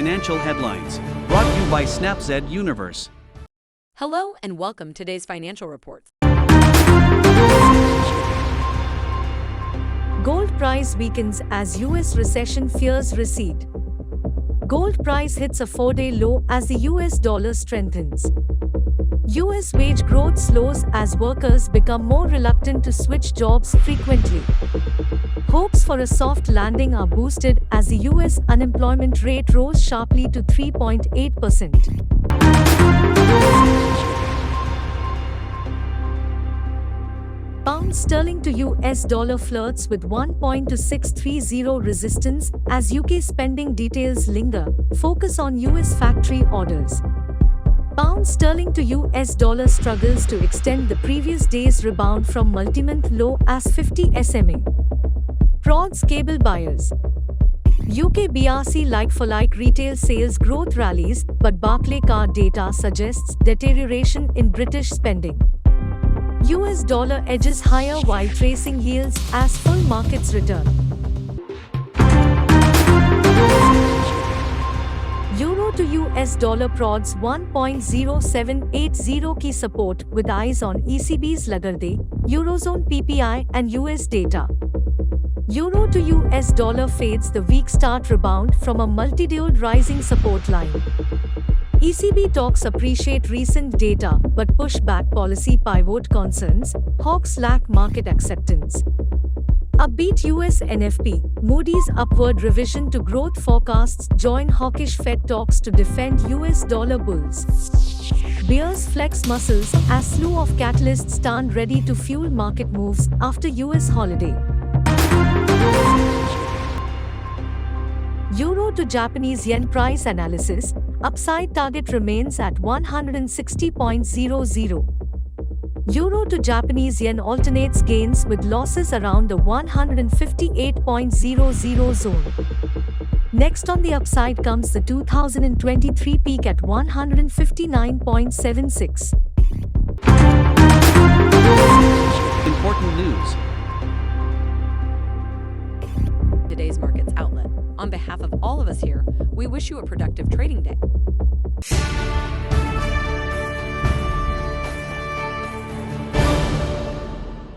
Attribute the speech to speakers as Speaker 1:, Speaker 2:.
Speaker 1: financial headlines, brought to you by Snap-Zed Universe.
Speaker 2: Hello and welcome to today's financial reports.
Speaker 3: Gold price weakens as US recession fears recede. Gold price hits a 4-day low as the US dollar strengthens. US wage growth slows as workers become more reluctant to switch jobs frequently. Hopes for a soft landing are boosted as the US unemployment rate rose sharply to 3.8%. Pound sterling to US dollar flirts with 1.2630 resistance as UK spending details linger, focus on US factory orders. Pound sterling to US dollar struggles to extend the previous day's rebound from multi-month low as 50 SMA. Prods cable buyers. UK BRC like-for-like retail sales growth rallies, but Barclaycard data suggests deterioration in British spending. US dollar edges higher while tracing yields as full markets return. Euro to US dollar prods 1.0780 key support with eyes on ECB's Lagarde, Eurozone PPI and US data. Euro to US dollar fades the weak start rebound from a multi-day rising support line. ECB talks appreciate recent data but push back policy pivot concerns, hawks lack market acceptance. Upbeat US NFP, Moody's upward revision to growth forecasts join hawkish Fed talks to defend US dollar bulls. Bears flex muscles as slew of catalysts stand ready to fuel market moves after US holiday. Euro to Japanese yen price analysis, upside target remains at 160.00. Euro to Japanese yen alternates gains with losses around the 158.00 zone. Next on the upside comes the 2023 peak at 159.76.
Speaker 1: Important news.
Speaker 2: Today's markets outlet. On behalf of all of us here, we wish you a productive trading day.